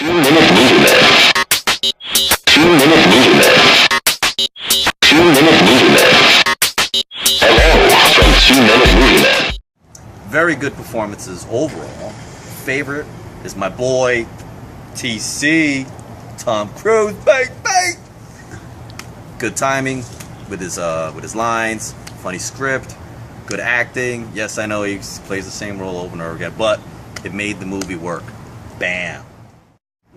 2-minute movie minute. 2-minute movie minute. 2-minute movie minute. Hello from 2-minute movie minute. Very good performances overall. Favorite is my boy TC, Tom Cruise. Bang bang. Good timing with his lines. Funny script. Good acting. Yes, I know he plays the same role over and over again, but it made the movie work. Bam.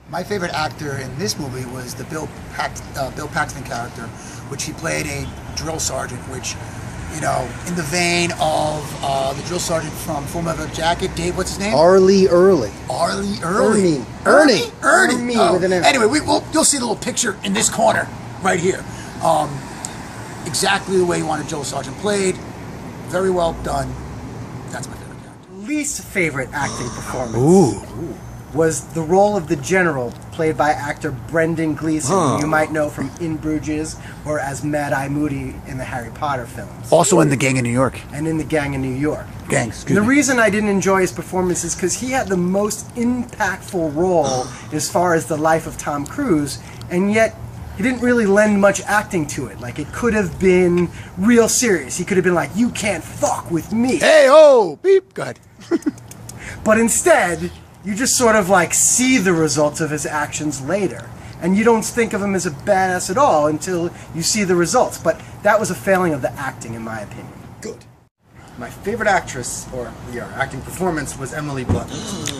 My favorite actor in this movie was the Bill Paxton character, which he played a drill sergeant, which, you know, in the vein of the drill sergeant from Full Metal Jacket. Dave, what's his name? Arlie Early. Arlie Early. Ernie. Ernie. With an M. Anyway, you'll see the little picture in this corner right here. Exactly the way you want a drill sergeant played. Very well done. That's my favorite character. Least favorite acting performance was the role of the general, played by actor Brendan Gleeson, who you might know from In Bruges or as Mad Eye Moody in the Harry Potter films. Also in The Gang in New York. And in The Gang in New York. The reason I didn't enjoy his performance is because he had the most impactful role as far as the life of Tom Cruise, and yet he didn't really lend much acting to it. Like, it could have been real serious. He could have been like, "You can't fuck with me." Hey, oh, beep, go ahead. But instead, you just sort of like see the results of his actions later. And you don't think of him as a badass at all until you see the results. But that was a failing of the acting, in my opinion. Good. My favorite actress, or acting performance, was Emily Blunt.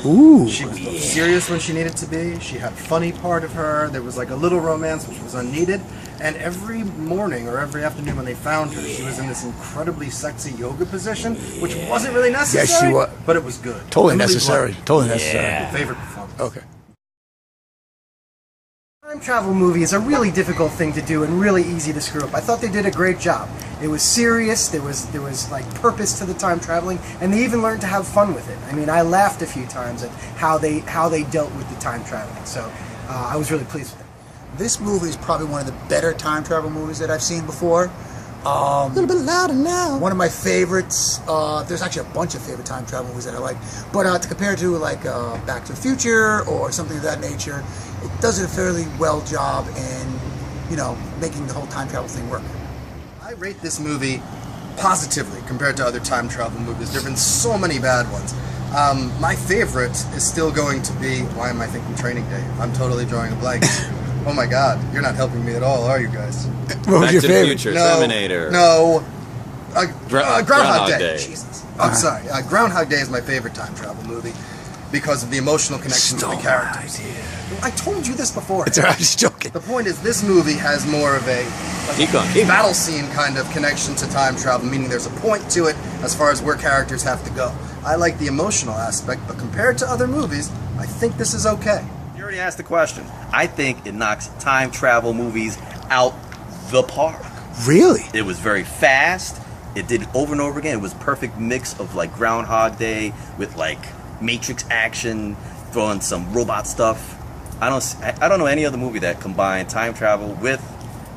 Ooh. She was serious when she needed to be. She had a funny part of her. There was like a little romance, which was unneeded. And every morning or every afternoon when they found her, she was in this incredibly sexy yoga position, which wasn't really necessary. Yes, she was. But it was good. Totally Emily necessary. Blunt. Totally necessary. Yeah. Favorite performance. Okay. Time travel movie is a really difficult thing to do and really easy to screw up. I thought they did a great job. It was serious, there was like purpose to the time traveling, and they even learned to have fun with it. I mean, I laughed a few times at how they dealt with the time traveling, so I was really pleased with it. This movie is probably one of the better time travel movies that I've seen before. A little bit louder now. One of my favorites. There's actually a bunch of favorite time travel movies that I like, but to compare to like Back to the Future or something of that nature, it does a fairly well job in, you know, making the whole time travel thing work. I rate this movie positively compared to other time travel movies. There have been so many bad ones. My favorite is still going to be, why am I thinking Training Day? I'm totally drawing a blank. Oh my god, you're not helping me at all, are you guys? What was Back your to the favorite? Future, No, Terminator. No. Groundhog Day. Day. Jesus. I'm sorry. Groundhog Day is my favorite time travel movie because of the emotional connection to the characters. I told you this before. It's all right, I'm just joking. The point is, this movie has more of a battle scene kind of connection to time travel, meaning there's a point to it as far as where characters have to go. I like the emotional aspect, but compared to other movies, I think this is okay. You already asked the question. I think it knocks time travel movies out the park. Really? It was very fast. It did it over and over again. It was a perfect mix of like Groundhog Day with like Matrix action, throwing some robot stuff. I don't know any other movie that combined time travel with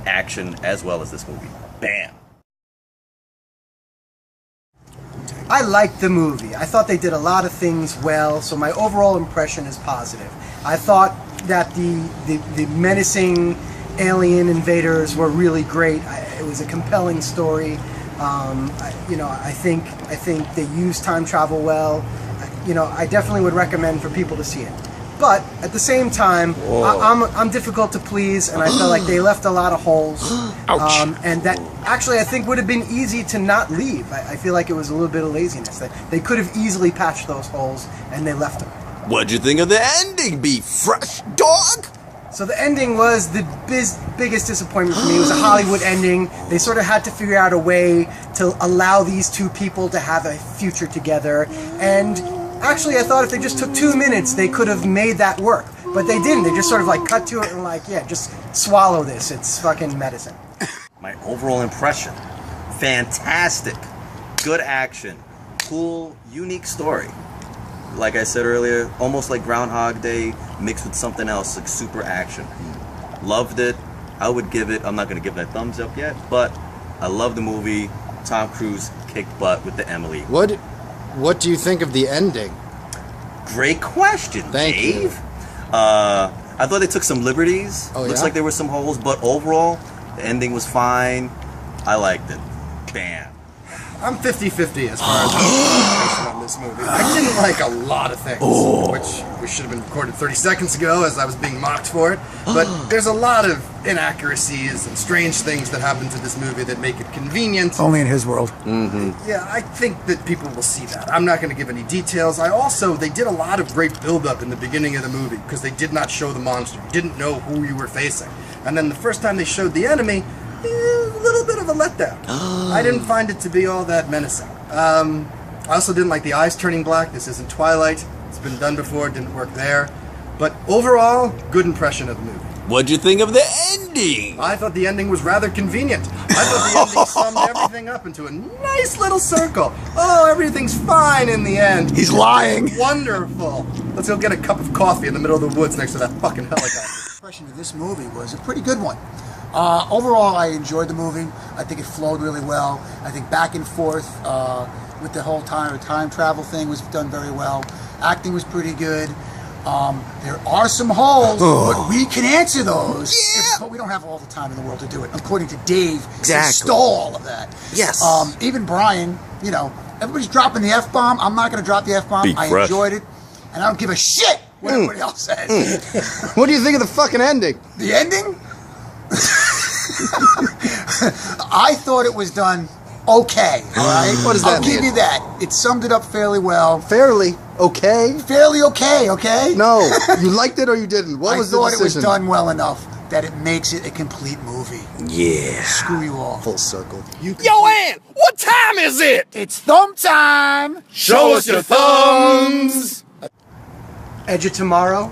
action as well as this movie. Bam. I liked the movie. I thought they did a lot of things well, so my overall impression is positive. I thought that the menacing alien invaders were really great. It was a compelling story. I think they used time travel well. I definitely would recommend for people to see it. But at the same time, I'm difficult to please, and I felt like they left a lot of holes. And that actually I think would have been easy to not leave. I feel like it was a little bit of laziness. They could have easily patched those holes, and they left them. What'd you think of the ending, Be Fresh Dog? So the ending was the biggest disappointment for me. It was a Hollywood ending. They sort of had to figure out a way to allow these two people to have a future together. And actually, I thought if they just took 2 minutes, they could have made that work. But they didn't. They just sort of like cut to it and like, yeah, just swallow this. It's fucking medicine. My overall impression, fantastic. Good action. Cool, unique story. Like I said earlier, almost like Groundhog Day mixed with something else, like super action. Loved it. I would give it, I'm not going to give it a thumbs up yet, but I love the movie. Tom Cruise kicked butt with the Emily. What do you think of the ending? Great question, Thank Dave. you. I thought they took some liberties. Oh, Looks yeah? like there were some holes, but overall, the ending was fine. I liked it. Bam. I'm 50-50 as far as I'm on this movie. I didn't like a lot of things, which we should have been recorded 30 seconds ago as I was being mocked for it. But there's a lot of inaccuracies and strange things that happen to this movie that make it convenient. Only in his world. Yeah, I think that people will see that. I'm not going to give any details. They did a lot of great build-up in the beginning of the movie because they did not show the monster. You didn't know who you were facing. And then the first time they showed the enemy, a little bit of a letdown. I didn't find it to be all that menacing. I also didn't like the eyes turning black. This isn't Twilight. It's been done before. It didn't work there. But overall, good impression of the movie. What'd you think of the ending? I thought the ending was rather convenient. I thought the ending summed everything up into a nice little circle. Oh, everything's fine in the end. He's lying. Wonderful. Let's go get a cup of coffee in the middle of the woods next to that fucking helicopter. The impression of this movie was a pretty good one. Overall, I enjoyed the movie. I think it flowed really well. I think back and forth with the whole time travel thing was done very well. Acting was pretty good. There are some holes, but we can answer those. But we don't have all the time in the world to do it. According to Dave, he stole all of that. Yes. Even Brian, you know, everybody's dropping the F-bomb. I'm not going to drop the F-bomb. Be I fresh. enjoyed it, and I don't give a shit what everybody else says. What do you think of the fucking ending? The ending? I thought it was done okay, all right? What does that I'll give mean? you that. It summed it up fairly well. Fairly okay. Fairly okay, okay? No, you liked it or you didn't. What was the I thought decision? it was done well enough that it makes it a complete movie. Yeah. Screw you all. Full circle. Yo, Ann, what time is it? It's thumb time! Show us your thumbs. Edge of Tomorrow.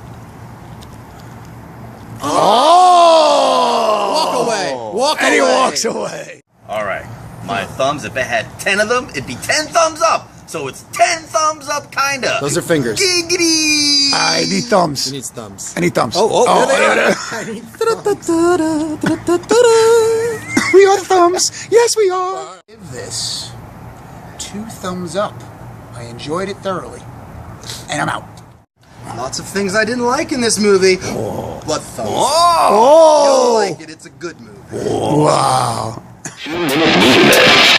Walk away. Walk And he away. walks away. All right. My thumbs, if it had 10 of them, it'd be 10 thumbs up. So it's 10 thumbs up, kinda. Those are fingers. Giggity! I need thumbs. He needs thumbs. I need thumbs. Oh, there they are. We are the thumbs. Yes, we are. Give this 2 thumbs up. I enjoyed it thoroughly. And I'm out. Lots of things I didn't like in this movie. But thumbs. Oh! You'll like it. It's a good movie. Wow. 2-minute movement.